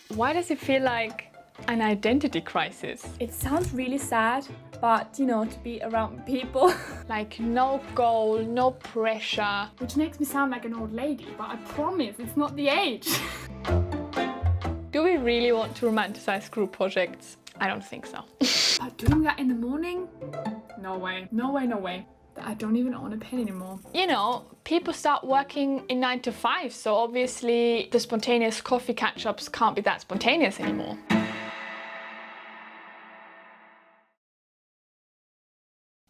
Why does it feel like an identity crisis? It sounds really sad, but you know, to be around people. Like no goal, no pressure. Which makes me sound like an old lady, but I promise it's not the age. Do we really want to romanticize group projects? I don't think so. But doing that in the morning? No way. No way, no way. I don't even own a pen anymore. You know, people start working in 9 to 5, so obviously the spontaneous coffee catch-ups can't be that spontaneous anymore.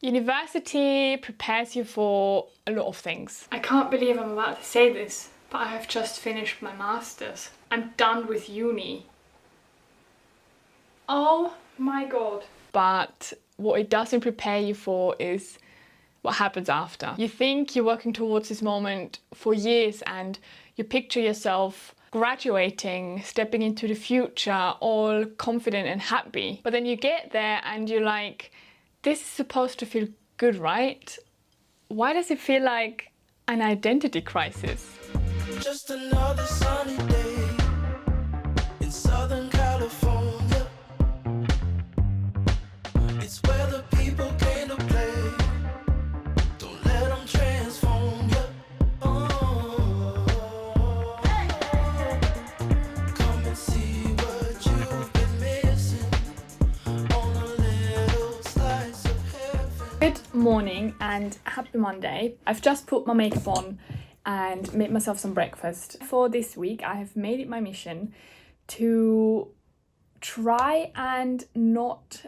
University prepares you for a lot of things. I can't believe I'm about to say this, but I have just finished my master's. I'm done with uni. Oh my god. But what it doesn't prepare you for is what happens after. You think you're working towards this moment for years and you picture yourself graduating, stepping into the future, all confident and happy. But then you get there and you're like, this is supposed to feel good, right? Why does it feel like an identity crisis? Just another sunny day in Southern California. It's where the people came to play. Don't let them transform you. Oh, come and see what you've been missing on a little slice of heaven. Good morning and happy Monday. I've just put my makeup on and made myself some breakfast. For this week, I have made it my mission to try and not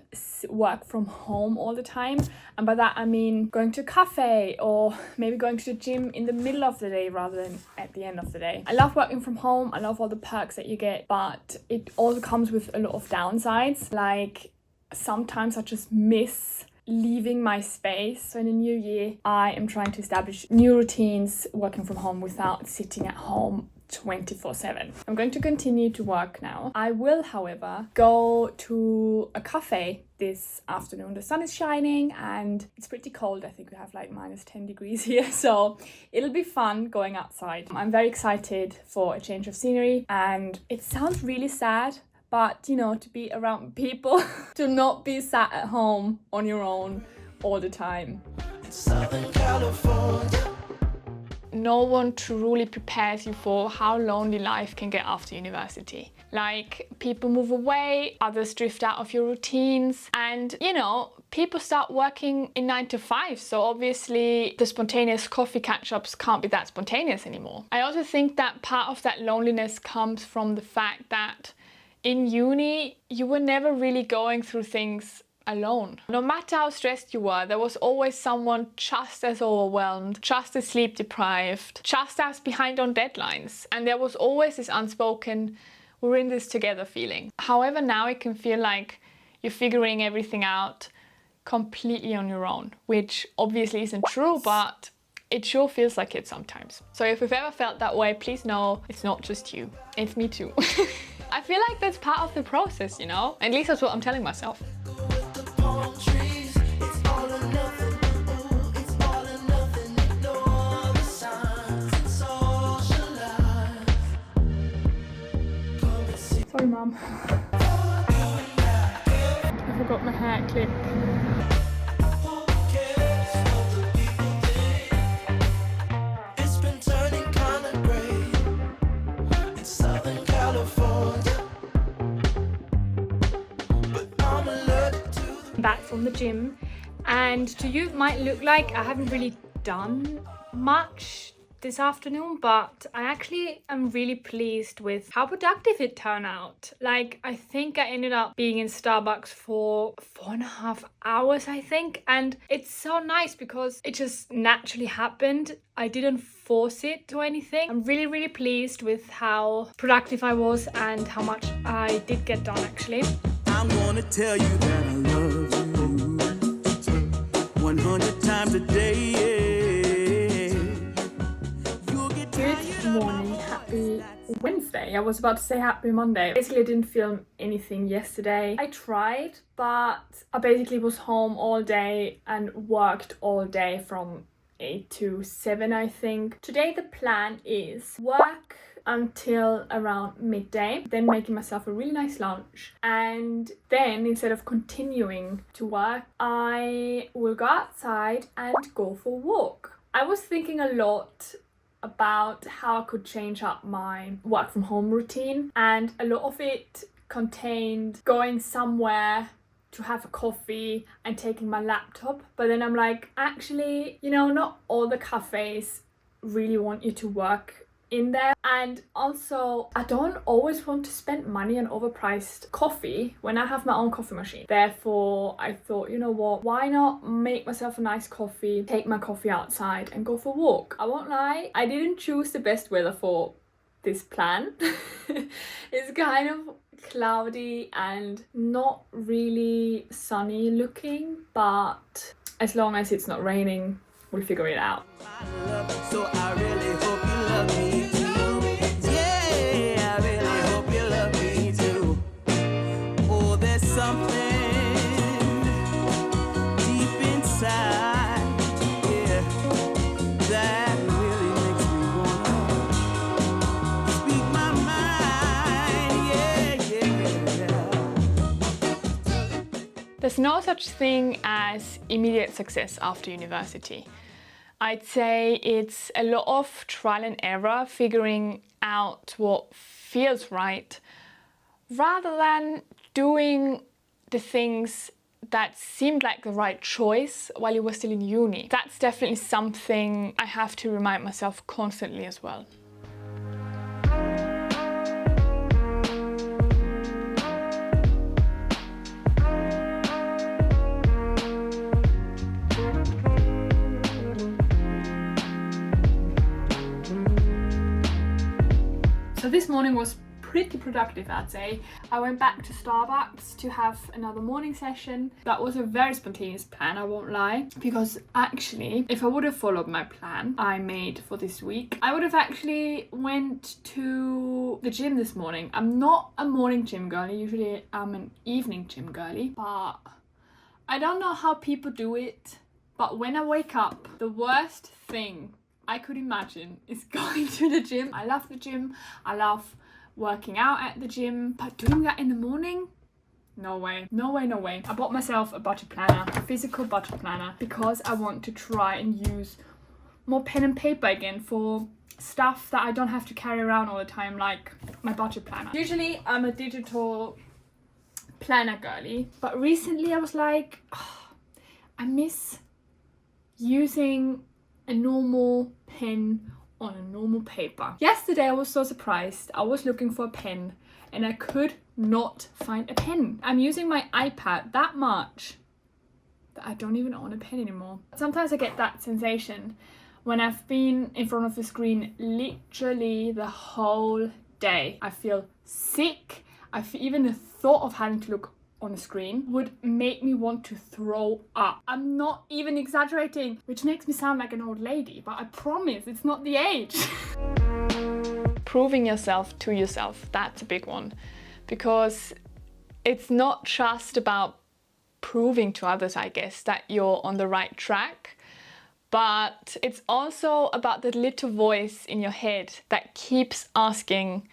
work from home all the time. And by that I mean going to a cafe or maybe going to the gym in the middle of the day rather than at the end of the day. I love working from home. I love all the perks that you get, but it also comes with a lot of downsides. Like sometimes I just miss leaving my space. So in the new year, I am trying to establish new routines working from home without sitting at home 24/7. I'm going to continue to work now. I will, however, go to a cafe this afternoon. The sun is shining and it's pretty cold. I think we have like -10 degrees here, so it'll be fun going outside. I'm very excited for a change of scenery, and it sounds really sad, but you know, to be around people, to not be sat at home on your own all the time. In Southern California. No one truly prepares you for how lonely life can get after university. Like, people move away, others drift out of your routines, and you know, people start working in 9 to 5, so obviously the spontaneous coffee catch-ups can't be that spontaneous anymore. I also think that part of that loneliness comes from the fact that in uni, you were never really going through things alone. No matter how stressed you were, there was always someone just as overwhelmed, just as sleep deprived, just as behind on deadlines. And there was always this unspoken, we're in this together feeling. However, now it can feel like you're figuring everything out completely on your own, which obviously isn't true, but it sure feels like it sometimes. So if you've ever felt that way, please know it's not just you, it's me too. I feel like that's part of the process, you know? At least that's what I'm telling myself. Sorry, Mum. I forgot my hair clip. It's been turning kinda gray in Southern California. But I'm allergic to the Back from the gym, and to you it might look like I haven't really done much this afternoon, but I actually am really pleased with how productive it turned out. Like, I think I ended up being in Starbucks for 4.5 hours, I think, and it's so nice because it just naturally happened. I didn't force it or anything. I'm really, really pleased with how productive I was and how much I did get done, actually. I'm gonna tell you that I love you 100 times a day. You'll get Good morning, happy Wednesday. I was about to say happy Monday. Basically, I didn't film anything yesterday. I tried, but I basically was home all day and worked all day from 8 to 7, I think. Today the plan is work until around midday, then making myself a really nice lunch. And then instead of continuing to work, I will go outside and go for a walk. I was thinking a lot about how I could change up my work from home routine, and a lot of it contained going somewhere to have a coffee and taking my laptop. But then I'm like, actually, you know, not all the cafes really want you to work in there, and also I don't always want to spend money on overpriced coffee when I have my own coffee machine. Therefore I thought, you know what, why not make myself a nice coffee, take my coffee outside and go for a walk. I won't lie, I didn't choose the best weather for this plan. It's kind of cloudy and not really sunny looking, but as long as it's not raining, we'll figure it out. So I really hope you love me too. Yeah, I really hope you love me too. Oh, there's something deep inside, yeah, that really makes me wanna speak my mind, yeah. There's no such thing as immediate success after university. I'd say it's a lot of trial and error, figuring out what feels right, rather than doing the things that seemed like the right choice while you were still in uni. That's definitely something I have to remind myself constantly as well. So this morning was pretty productive, I'd say. I went back to Starbucks to have another morning session. That was a very spontaneous plan, I won't lie, because actually, if I would have followed my plan I made for this week, I would have actually went to the gym this morning. I'm not a morning gym girly, usually I'm an evening gym girly, but I don't know how people do it, but when I wake up, the worst thing I could imagine is going to the gym. I love the gym, I love working out at the gym, but doing that in the morning? No way, no way, no way. I bought myself a budget planner, a physical budget planner, because I want to try and use more pen and paper again for stuff that I don't have to carry around all the time, like my budget planner. Usually I'm a digital planner girly, but recently I was like, oh, I miss using a normal pen on a normal paper. Yesterday I was so surprised. I was looking for a pen and I could not find a pen. I'm using my iPad that much that I don't even own a pen anymore. Sometimes I get that sensation when I've been in front of the screen literally the whole day. I feel sick. Even the thought of having to look on a screen would make me want to throw up. I'm not even exaggerating, which makes me sound like an old lady, but I promise it's not the age. Proving yourself to yourself, that's a big one, because it's not just about proving to others, I guess, that you're on the right track, but it's also about the little voice in your head that keeps asking,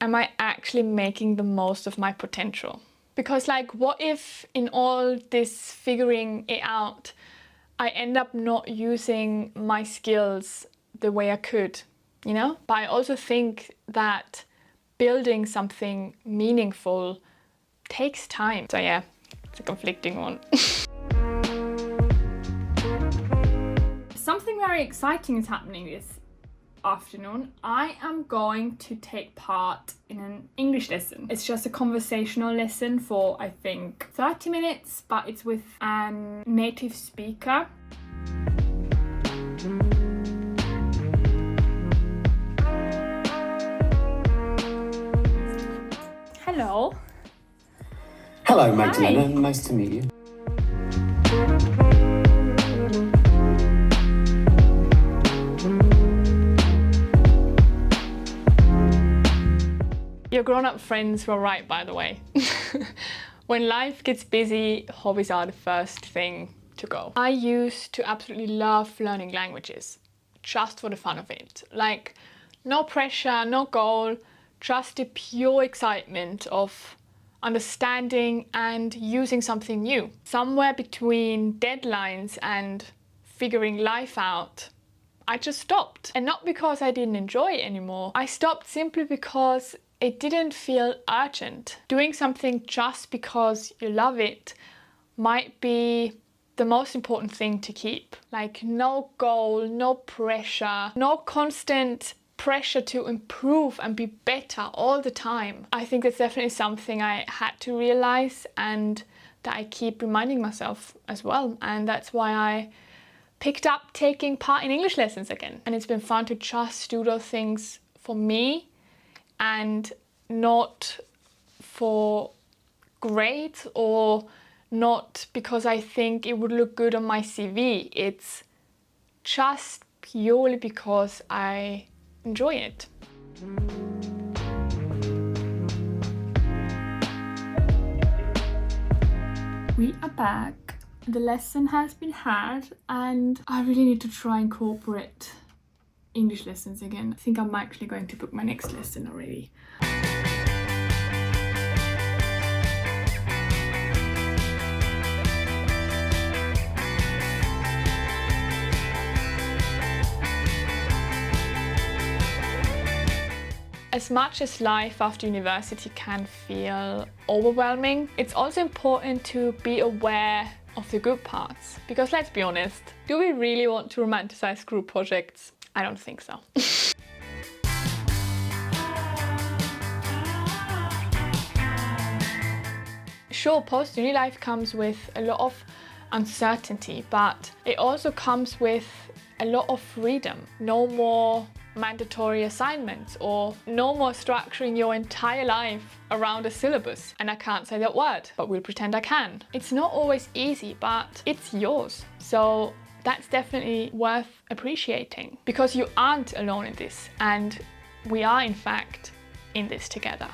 am I actually making the most of my potential? Because like, what if in all this figuring it out, I end up not using my skills the way I could, you know? But I also think that building something meaningful takes time. So yeah, it's a conflicting one. Something very exciting is happening this afternoon. I am going to take part in an English lesson. It's just a conversational lesson for, I think, 30 minutes, but it's with a native speaker. Hello. Hello, Malena. Nice to meet you. Your grown-up friends were right, by the way. When life gets busy, hobbies are the first thing to go. I used to absolutely love learning languages, just for the fun of it. Like No pressure, no goal, just the pure excitement of understanding and using something new. Somewhere between deadlines and figuring life out, I just stopped. And not because I didn't enjoy it anymore. I stopped simply because it didn't feel urgent. Doing something just because you love it might be the most important thing to keep. Like no goal, no pressure, no constant pressure to improve and be better all the time. I think that's definitely something I had to realize and that I keep reminding myself as well. And that's why I picked up taking part in English lessons again. And it's been fun to just do those things for me and not for grades or not because I think it would look good on my CV. It's just purely because I enjoy it. We are back. The lesson has been had and I really need to try and incorporate English lessons again. I think I'm actually going to book my next lesson already. As much as life after university can feel overwhelming, it's also important to be aware of the good parts. Because let's be honest, do we really want to romanticize group projects? I don't think so. Sure, post-uni life comes with a lot of uncertainty, but it also comes with a lot of freedom. No more mandatory assignments or no more structuring your entire life around a syllabus. And I can't say that word, but we'll pretend I can. It's not always easy, but it's yours. So that's definitely worth appreciating because you aren't alone in this and we are in fact in this together.